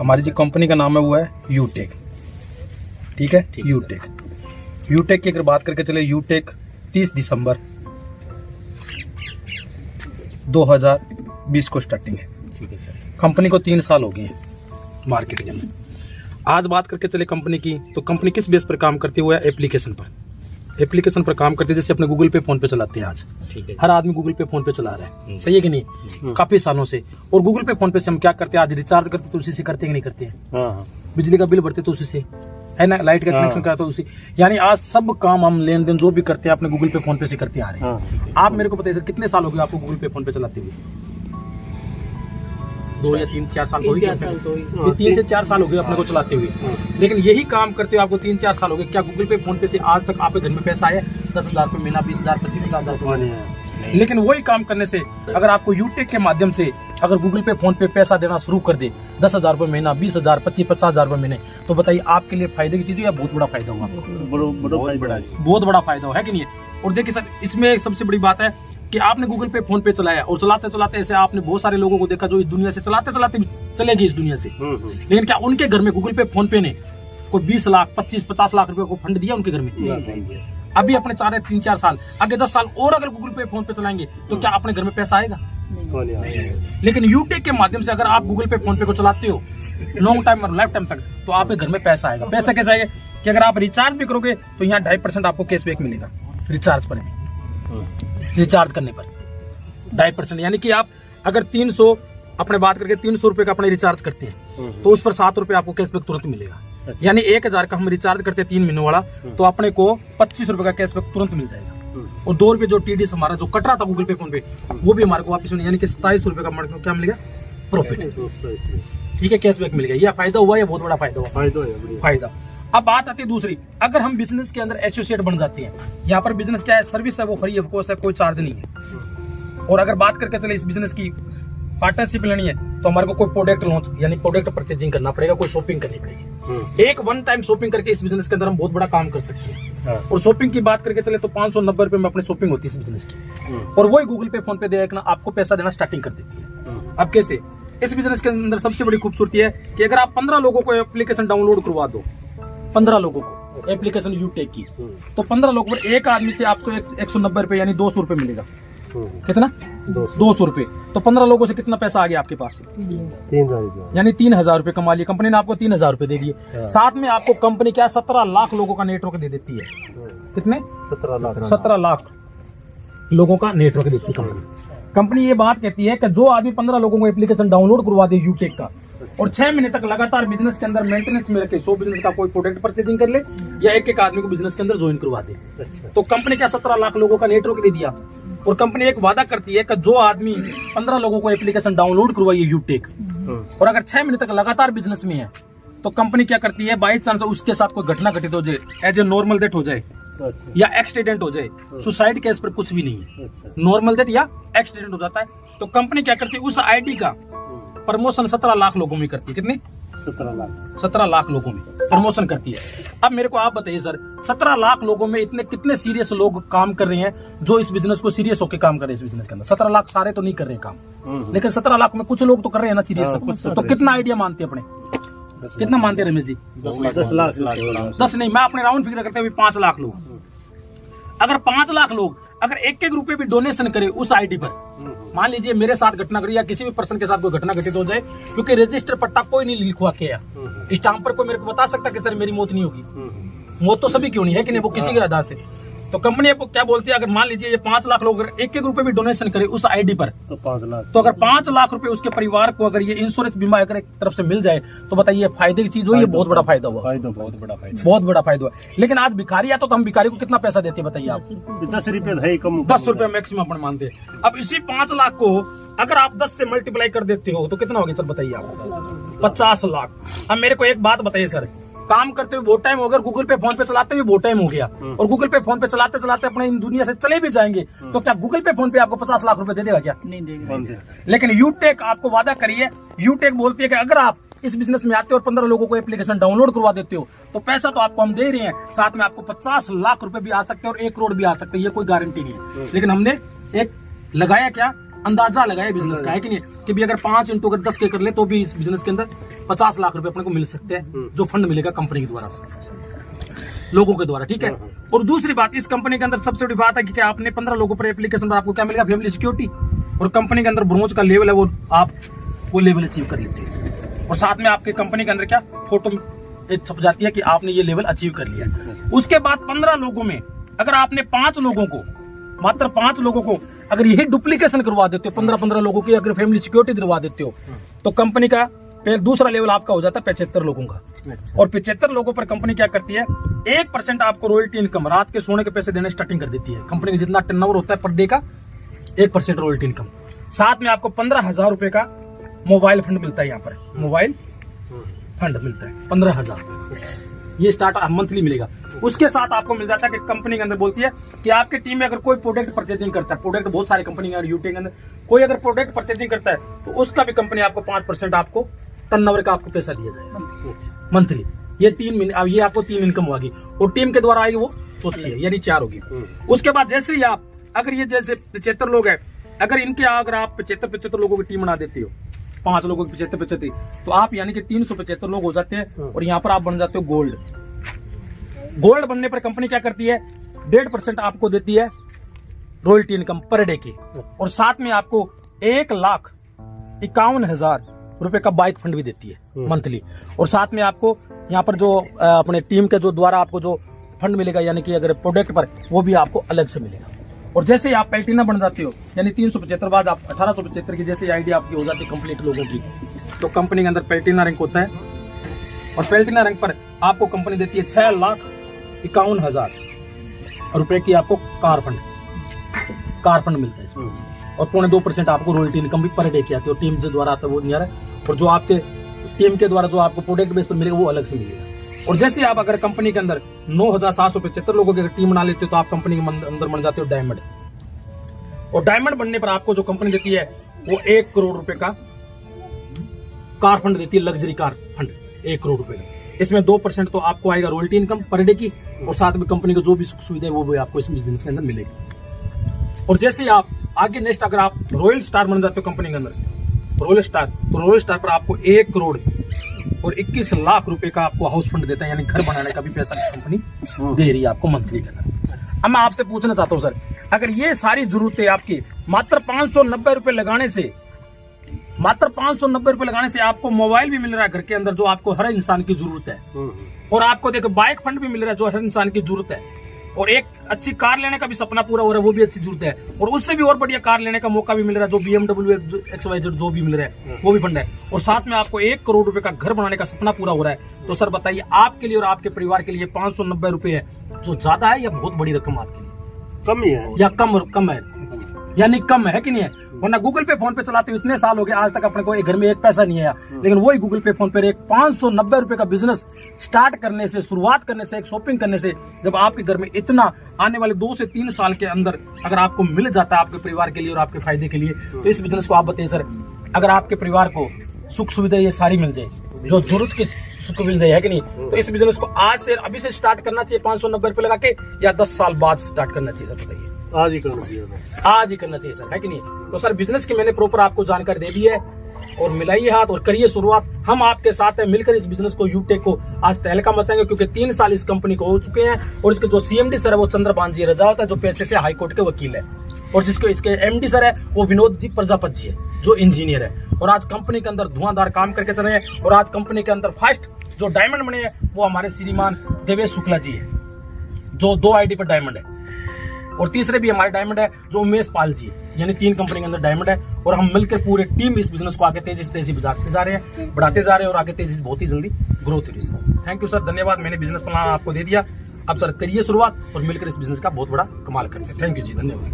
हमारी जो कंपनी का नाम है वो है यूटेक। ठीक है, यूटेक की अगर बात करके चले, यूटेक 30 दिसंबर 2020 को स्टार्टिंग है। ठीक है सर। कंपनी को 3 साल हो गए हैं मार्केट के अंदर। आज बात करके चले कंपनी की, तो कंपनी किस बेस पर काम करती हुआ है? एप्लीकेशन पर काम करती है। जैसे अपने गूगल पे, फोन पे चलाते हैं आज, ठीक है। हर आदमी गूगल पे, फोन पे चला रहा है, सही है कि नहीं? काफी सालों से। और गूगल पे, फोन पे से हम क्या करते हैं? आज रिचार्ज करते तो उसी से करते हैं कि नहीं करते हैं? हाँ। बिजली का बिल भरते तो उसी से है ना, लाइट का कनेक्शन कराते तो उसी, यानी आज सब काम हम लेन देन जो भी करते हैं अपने गूगल पे, फोन पे से करते आ रहे हैं। आप मेरे को बताइए सर, कितने साल हो गए आपको गूगल पे, फोन पे चलाते हुए? 2 या 3-4 साल हो गए। 3 से 4 साल हो गए अपने को चलाते हुए। लेकिन यही काम करते हुए आपको 3-4 साल हो गए। क्या गूगल पे, फोन पे से आज तक आपके घर में पैसा आया? 10,000 रुपये महीना, 20,000, 25,000 रुपये। लेकिन वही काम करने से अगर आपको यूटेक के माध्यम से अगर गूगल पे, फोन पे पैसा देना शुरू कर दे, 10,000 रुपये महीना, 20,000, 25,000 रुपये महीने, तो बताइए आपके लिए फायदे की चीज है या बहुत बड़ा फायदा होगा? बहुत बड़ा फायदा है कि नहीं? और देखिए सर, इसमें सबसे बड़ी बात है कि आपने गूगल पे, फोन पे चलाया और चलाते चलाते ऐसे आपने बहुत सारे लोगों को देखा जो इस दुनिया से चलाते चलाते चले गए इस दुनिया से। लेकिन क्या उनके घर में गूगल पे, फोन पे ने कोई 20 लाख, 25-50 लाख रुपए को फंड दिया उनके घर में? अभी अपने 3-4 साल आगे 10 साल और अगर गूगल पे, फोन पे चलाएंगे तो क्या अपने घर में पैसा आएगा? लेकिन यूटेक के माध्यम से अगर आप गूगल पे, फोन पे को चलाते हो लॉन्ग टाइम और लाइफ टाइम तक, तो आपके घर में पैसा आएगा। पैसा कैसे आएगा? कि अगर आप रिचार्ज भी करोगे तो यहाँ 2.5% आपको कैशबैक मिलेगा रिचार्ज पर भी। रिचार्ज करने पर 2.5%, यानी कि आप अगर 300 अपने बात करके 300 रुपए का अपने रिचार्ज करते हैं तो उस पर 7 रुपए आपको कैशबैक तुरंत मिलेगा। यानी 1,000 का हम रिचार्ज करते हैं 3 महीनों वाला, तो अपने को 25 रुपए का कैशबैक तुरंत मिल जाएगा। और 2 रुपए जो टीडीएस हमारा जो कट रहा था गूगल पे, फोन पे, वो भी हमारे को वापस मिलेगा। यानी कि 27 रुपए का हमारे को क्या मिलेगा? प्रॉफिट। ठीक है, कैशबैक मिलेगा। यह फायदा हुआ या बहुत बड़ा फायदा हुआ? फायदा। अब बात आती है दूसरी, अगर हम बिजनेस के अंदर एसोसिएट बन जाते हैं, यहाँ पर बिजनेस क्या है? सर्विस है वो फ्री ऑफ कॉस्ट है, कोई चार्ज नहीं है। और अगर बात करके चले इस बिजनेस की पार्टनरशिप लेनी है तो हमारे को कोई प्रोडक्ट लॉन्च यानी प्रोडक्ट परचेजिंग करना पड़ेगा, कोई शॉपिंग करनी पड़ेगी। एक वन टाइम शॉपिंग करके इस बिजनेस के अंदर हम बहुत बड़ा काम कर सकते हैं। और शॉपिंग की बात करके चले तो 590 रुपए में अपनी शॉपिंग होती है इस बिजनेस की, और वही गूगल पे, फोन पे देखना आपको पैसा देना स्टार्टिंग कर देती है। अब कैसे? इस बिजनेस के अंदर सबसे बड़ी खूबसूरती है कि अगर आप 15 लोगों को एप्लीकेशन डाउनलोड करवा दो, 15 लोगों को एप्लीकेशन यूटेक की, तो 15 लोगों पर एक आदमी से आपको 190 रुपए यानी 200 रुपए मिलेगा। कितना? 200 रुपए। तो 15 लोगों से कितना पैसा आ गया आपके पास? 3,000, यानी 3,000 रुपए कमा लिए। कंपनी ने आपको 3,000 रुपए दे दिए। साथ में आपको कंपनी क्या 17 लाख लोगों का नेटवर्क दे देती है। कितने? 17 लाख लोगों का नेटवर्क देती है कंपनी। ये बात कहती है कि जो आदमी 15 लोगों को एप्लीकेशन डाउनलोड करवा दे यूटेक का और 6 महीने तक लगातार बिजनेस के अंदर मेंटेनेंस में रखे, 100 बिजनेस का कोई प्रोडक्ट परचेजिंग कर ले या एक आदमी को बिजनेस के अंदर ज्वाइन करवा दे, तो कंपनी क्या 17 लाख लोगों का नेटवर्क दे दिया। और कंपनी एक वादा करती है कि जो आदमी 15 लोगों को एप्लीकेशन डाउनलोड करवाइए यूटेक, और अगर 6 महीने तक लगातार बिजनेस में है, तो कंपनी क्या करती है? बाई चांस उसके साथ कोई घटना घटित हो जाए, एज ए नॉर्मल डेथ हो जाए या एक्सीडेंट हो जाए, सुसाइड केस पर कुछ भी नहीं है, नॉर्मल डेथ या एक्सीडेंट हो जाता है, तो कंपनी क्या करती है? उस आईडी का प्रमोशन 17 लाख लोगों में करती है। कितने? 17 लाख लोगों में प्रमोशन करती है। अब मेरे को आप बताइए सर, 17 लाख लोगों में इतने कितने सीरियस लोग काम कर रहे हैं जो इस बिजनेस को सीरियस होकर काम कर रहे हैं? इस बिजनेस के अंदर 17 लाख सारे तो नहीं कर रहे हैं काम, लेकिन 17 लाख में कुछ लोग तो कर रहे हैं ना सीरियस। तो कितना आइडिया मानते हैं अपने? कितना मानते हैं रमेश जी? 10 लाख। 10 नहीं, मैं अपने राउंड फिगर करते हुए 5 लाख लोग। अगर 5 लाख लोग अगर 1-1 रुपए भी डोनेशन करे उस आईडी पर, मान लीजिए मेरे साथ घटना घटी या किसी भी पर्सन के साथ कोई घटना घटित हो जाए, क्योंकि रजिस्टर पट्टा कोई नहीं लिखवा के या स्टाम्प पर कोई मेरे को बता सकता कि सर मेरी मौत नहीं होगी। मौत तो सभी क्यों नहीं है कि नहीं, वो किसी के आधार से। तो कंपनी आपको क्या बोलती है? अगर मान लीजिए ये 5 लाख लोग अगर 1-1 रुपए भी डोनेशन करे उस आईडी पर, तो 5 लाख। तो अगर 5 लाख रुपए उसके परिवार को अगर ये इंश्योरेंस बीमा अगर एक तरफ से मिल जाए, तो बताइए फायदे की चीज हो, ये बहुत बड़ा फायदा हुआ। बहुत बड़ा फायदा हुआ। लेकिन आज भिखारी आता तो हम भिखारी को कितना पैसा देते हैं बताइए आप? 10 रुपए है कम, 10 रुपए मैक्सिमम अपन मानते हैं। अब इसी 5 लाख को अगर आप 10 से मल्टीप्लाई कर देते हो तो कितना हो गया सर बताइए आप? 50 लाख। अब मेरे को एक बात बताइए सर, काम करते हुए बहुत टाइम हो गया, गूगल पे, फोन पे चलाते हुए बहुत टाइम हो गया, और गूगल पे, फोन पे चलाते चलाते अपने इन दुनिया से चले भी जाएंगे, तो क्या गूगल पे, फोन पे आपको 50 लाख रुपए दे देगा? क्या नहीं देगा। लेकिन यूटेक आपको वादा करिए, यूटेक बोलती है कि अगर आप इस बिजनेस में आते हो और 15 लोगों को एप्लीकेशन डाउनलोड करवा देते हो, तो पैसा तो आपको हम दे रहे हैं, साथ में आपको 50 लाख रुपए भी आ सकते हैं और 1 करोड़ भी आ सकते हैं, ये कोई गारंटी नहीं है। लेकिन हमने एक लगाया क्या? अंदाजा लगाया बिजनेस का, है कि नहीं, कि भी अगर 5 × 10 के कर ले तो भी इस बिजनेस के अंदर 50 लाख रुपए अपने को मिल सकते हैं, जो फंड मिलेगा कंपनी के द्वारा से, लोगों के द्वारा, ठीक है। और दूसरी बात, इस कंपनी के अंदर सबसे बड़ी बात है कि आपने 15 लोगों पर एप्लीकेशन पर आपको क्या मिलेगा, फैमिली सिक्योरिटी, और कंपनी के अंदर ब्रोंज का लेवल है वो लेवल अचीव कर लेते हैं। और साथ में आपके कंपनी के अंदर क्या फोटो एक छप जाती है कि आपने ये लेवल अचीव कर लिया। उसके बाद 15 लोगों में अगर आपने 5 लोगों को, मात्र 5 लोगों को अगर यही डुप्लीकेशन करवा देते हो, 15-15 लोगों की अगर फैमिली सिक्योरिटी दिलवा देते हो, तो कंपनी का दूसरा लेवल आपका हो जाता है 75 लोगों का। और 75 लोगों पर कंपनी क्या करती है, 1% आपको रॉयल्टी इनकम, रात के सोने के पैसे देने स्टार्टिंग कर देती है। कंपनी का जितना टर्नओवर होता है पर डे का 1% रॉयल्टी इनकम। साथ में आपको 15,000 रुपए का मोबाइल फंड मिलता है, यहाँ पर मोबाइल फंड मिलता है 15,000, ये स्टार्ट मंथली मिलेगा। उसके साथ आपको मिल जाता है कि कंपनी के अंदर बोलती है कि आपकी टीम में अगर कोई प्रोडक्ट परचेजिंग करता है, प्रोडक्ट बहुत सारी कंपनी है यूटी के अंदर, कोई अगर प्रोडक्ट परचेजिंग करता है तो उसका भी कंपनी आपको 5% आपको टर्नओवर का आपको पैसा दिया जाएगा मंथली। ये 3 महीने, अब ये आपको 3 इनकम होगी, और टीम के द्वारा आएगी वो चौथी है, यानी 4 होगी। उसके बाद जैसे ही आप अगर ये जैसे 75 लोग हैं, अगर इनके अगर आप 75 लोगों की टीम बना देते हो, 5 लोगों की 75, तो आप यानी कि 375 लोग हो जाते हैं, और यहाँ पर आप बन जाते हो गोल्ड। गोल्ड बनने पर कंपनी क्या करती है, 1.5% आपको देती है रॉयल्टी इनकम पर डे की, और साथ में आपको 1,51,000 रुपए का बाइक फंड भी देती है मंथली। और साथ में आपको यहाँ पर जो अपने टीम के जो द्वारा आपको जो फंड मिलेगा, यानी कि अगर प्रोडक्ट पर, वो भी आपको अलग से मिलेगा। और जैसे ही आप प्लेटिना बन जाते हो, यानी 375 बाद आप 1875 की जैसे आईडी आपकी हो जाती है कंप्लीट लोगों की, तो कंपनी के अंदर प्लेटिना रैंक होता है, और प्लेटिना रैंक पर आपको कंपनी देती है 6,51,000 रुपए की आपको कार फंड मिलता है इसमें, और 0.2% आपको रॉयल्टी इनकम भी पर डे की आती है, और टीम जो द्वारा आता है वो नहीं आ रहा है, और जो आपके टीम के द्वारा जो आपको प्रोडक्ट बेस पर मिलेगा वो अलग से मिलेगा। और जैसे आप अगर कंपनी के अंदर 9,775 लोगों की टीम बना लेते हो, तो आप कंपनी के अंदर बन जाते हो डायमंड। और डायमंड बनने पर आपको जो कंपनी देती है वो 1 करोड़ रुपए का कार फंड देती है, लग्जरी कार फंड 1 करोड़ रुपए का। इसमें 2% तो आपको आएगा रॉयल्टी इनकम पर डे की, और साथ में कंपनी को जो भी सुख सुविधा है वो भी आपको इस बिजनेस के अंदर मिलेगी। और जैसे ही आप आगे नेक्स्ट अगर आप रॉयल स्टार बन जाते हो कंपनी के अंदर, रॉयल स्टार, तो रॉयल स्टार पर आपको 1 करोड़ और 21 लाख रुपए का आपको हाउस फंड देता है, यानी घर बनाने का भी पैसा कंपनी दे रही है आपको मंथली के अंदर। अब मैं आपसे पूछना चाहता हूँ सर, अगर ये सारी जरूरतें आपकी मात्र 590 रुपए लगाने से, आपको मोबाइल भी मिल रहा है घर के अंदर जो आपको हर इंसान की जरूरत है, और आपको देखो बाइक फंड भी मिल रहा है जो हर इंसान की जरूरत है, और एक अच्छी कार लेने का भी सपना पूरा हो रहा है, वो भी अच्छी जरूरत है, और उससे भी और बढ़िया कार लेने का मौका भी मिल रहा है, जो BMW XYZ जो भी मिल रहा है वो भी फंड है, और साथ में आपको 1 करोड़ रुपए का घर बनाने का सपना पूरा हो रहा है। तो सर बताइए, आपके लिए और आपके परिवार के लिए 590 रुपए है जो ज्यादा है या बहुत बड़ी रकम आपके लिए? कम ही है या कम है, यानी कम है कि नहीं है? वरना गूगल पे फोन पे चलाते हो इतने साल हो गए, आज तक अपने को एक घर में एक पैसा नहीं आया, लेकिन वही गूगल पे फोन पे एक 590 रुपए का बिजनेस स्टार्ट करने से, शुरुआत करने से, एक शॉपिंग करने से, जब आपके घर में इतना आने वाले 2 से 3 साल के अंदर अगर आपको मिल जाता है आपके परिवार के लिए और आपके फायदे के लिए, तो इस बिजनेस को आप बताइए सर, अगर आपके परिवार को सुख सुविधा ये सारी मिल जाए, जो जरूरत की सुख मिल जाए, है कि नहीं, तो इस बिजनेस को आज से अभी से स्टार्ट करना चाहिए 590 रुपए लगा के, या 10 साल बाद स्टार्ट करना चाहिए? सर बताइए। आज ही करना चाहिए, आज ही करना चाहिए सर, है कि नहीं? तो सर बिजनेस की मैंने प्रॉपर आपको जानकारी दे दी है, और मिलाइए हाथ और करिए शुरुआत। हम आपके साथ हैं, मिलकर इस बिजनेस को यूटेक को आज तहलका मचाएंगे, क्योंकि 3 साल इस कंपनी को हो चुके हैं, और इसके जो CMD सर है वो चंद्रभान जी रजावत है, जो पैसे से हाई कोर्ट के वकील है, और जिसको इसके MD सर है वो विनोद जी प्रजापत जी है, जो इंजीनियर है, और आज कंपनी के अंदर धुआंधार काम करके चल रहे हैं। और आज कंपनी के अंदर फर्स्ट जो डायमंड बने हैं वो हमारे श्रीमान देवेश शुक्ला जी है, जो 2 ID पर डायमंड है, और तीसरे भी हमारे डायमंड है जो उमेश पाल जी है, यानी 3 कंपनी के अंदर डायमंड है, और हम मिलकर पूरे टीम इस बिजनेस को आगे तेजी से बढ़ाते जा रहे हैं, और आगे तेजी से बहुत ही जल्दी ग्रोथ हो रही है। थैंक यू सर, धन्यवाद। मैंने बिजनेस प्लान आपको दे दिया, अब सर करिए शुरुआत और मिलकर इस बिजनेस का बहुत बड़ा कमाल करते हैं। थैंक यू जी, धन्यवाद।